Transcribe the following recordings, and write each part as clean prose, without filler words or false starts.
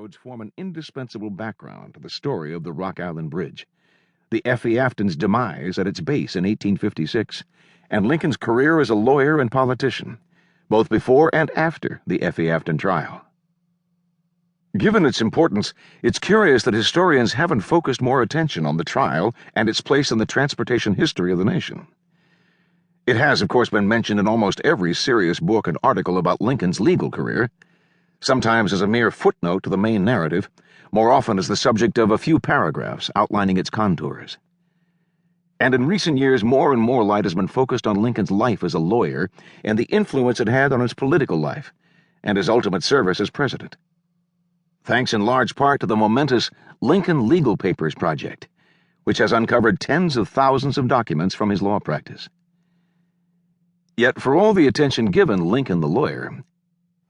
railroads form an indispensable background to the story of the Rock Island Bridge, the F.E. Afton's demise at its base in 1856, and Lincoln's career as a lawyer and politician, both before and after the F.E. Afton trial. Given its importance, it's curious that historians haven't focused more attention on the trial and its place in the transportation history of the nation. It has, of course, been mentioned in almost every serious book and article about Lincoln's legal career, sometimes as a mere footnote to the main narrative, more often as the subject of a few paragraphs outlining its contours. And in recent years, more and more light has been focused on Lincoln's life as a lawyer and the influence it had on his political life and his ultimate service as president. Thanks in large part to the momentous Lincoln Legal Papers Project, which has uncovered tens of thousands of documents from his law practice. Yet, for all the attention given Lincoln the lawyer,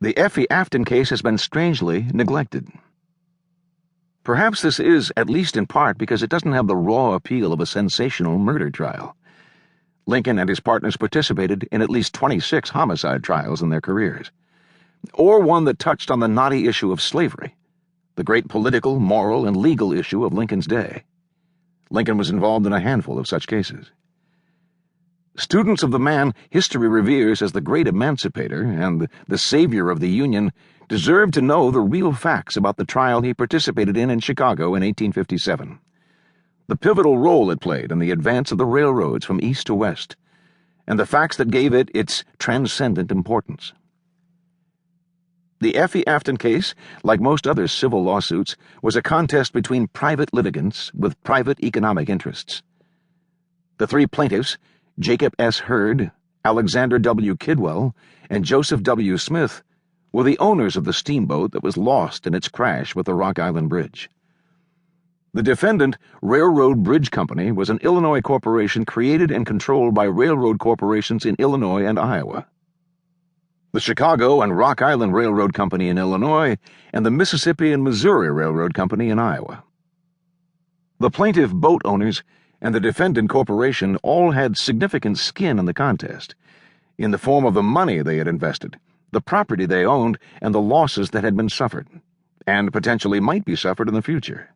the F.E. Afton case has been strangely neglected. Perhaps this is, at least in part, because it doesn't have the raw appeal of a sensational murder trial. Lincoln and his partners participated in at least 26 homicide trials in their careers, or one that touched on the knotty issue of slavery, the great political, moral, and legal issue of Lincoln's day. Lincoln was involved in a handful of such cases. Students of the man history reveres as the great emancipator and the savior of the Union deserve to know the real facts about the trial he participated in Chicago in 1857, the pivotal role it played in the advance of the railroads from east to west, and the facts that gave it its transcendent importance. The F.E. Afton case, like most other civil lawsuits, was a contest between private litigants with private economic interests. The three plaintiffs, Jacob S. Hurd, Alexander W. Kidwell, and Joseph W. Smith, were the owners of the steamboat that was lost in its crash with the Rock Island Bridge. The defendant, Railroad Bridge Company, was an Illinois corporation created and controlled by railroad corporations in Illinois and Iowa. The Chicago and Rock Island Railroad Company in Illinois, and the Mississippi and Missouri Railroad Company in Iowa. The plaintiff boat owners and the defendant corporation all had significant skin in the contest, in the form of the money they had invested, the property they owned, and the losses that had been suffered, and potentially might be suffered in the future.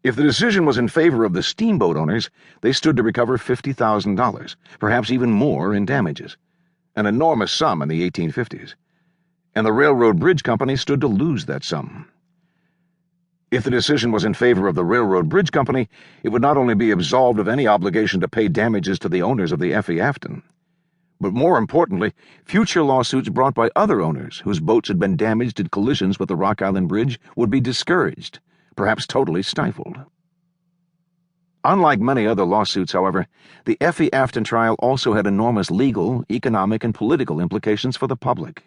If the decision was in favor of the steamboat owners, they stood to recover $50,000, perhaps even more in damages, an enormous sum in the 1850s, and the Railroad Bridge Company stood to lose that sum. If the decision was in favor of the Railroad Bridge Company, it would not only be absolved of any obligation to pay damages to the owners of the F.E. Afton, but more importantly, future lawsuits brought by other owners whose boats had been damaged in collisions with the Rock Island Bridge would be discouraged, perhaps totally stifled. Unlike many other lawsuits, however, the F.E. Afton trial also had enormous legal, economic, and political implications for the public.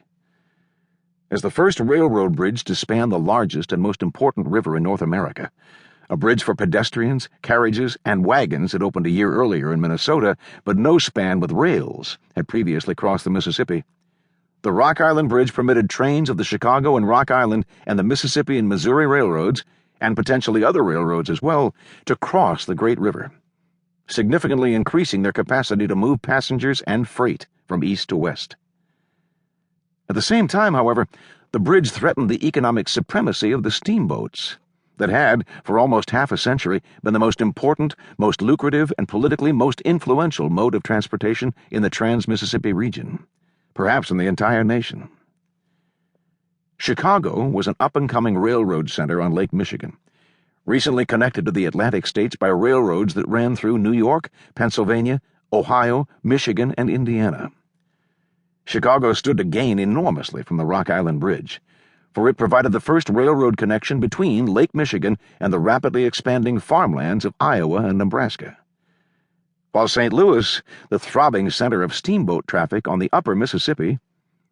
As the first railroad bridge to span the largest and most important river in North America, a bridge for pedestrians, carriages, and wagons had opened a year earlier in Minnesota, but no span with rails had previously crossed the Mississippi. The Rock Island Bridge permitted trains of the Chicago and Rock Island and the Mississippi and Missouri railroads, and potentially other railroads as well, to cross the great river, significantly increasing their capacity to move passengers and freight from east to west. At the same time, however, the bridge threatened the economic supremacy of the steamboats that had, for almost half a century, been the most important, most lucrative, and politically most influential mode of transportation in the trans-Mississippi region, perhaps in the entire nation. Chicago was an up-and-coming railroad center on Lake Michigan, recently connected to the Atlantic states by railroads that ran through New York, Pennsylvania, Ohio, Michigan, and Indiana. Chicago stood to gain enormously from the Rock Island Bridge, for it provided the first railroad connection between Lake Michigan and the rapidly expanding farmlands of Iowa and Nebraska. While St. Louis, the throbbing center of steamboat traffic on the upper Mississippi,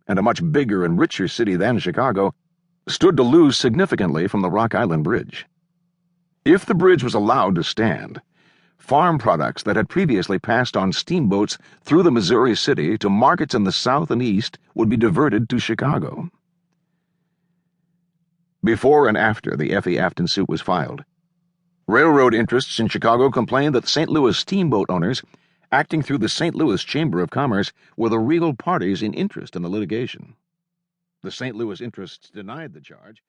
and a much bigger and richer city than Chicago, stood to lose significantly from the Rock Island Bridge. If the bridge was allowed to stand, farm products that had previously passed on steamboats through the Missouri city to markets in the south and east would be diverted to Chicago. Before and after the F.E. Afton suit was filed, railroad interests in Chicago complained that St. Louis steamboat owners, acting through the St. Louis Chamber of Commerce, were the real parties in interest in the litigation. The St. Louis interests denied the charge.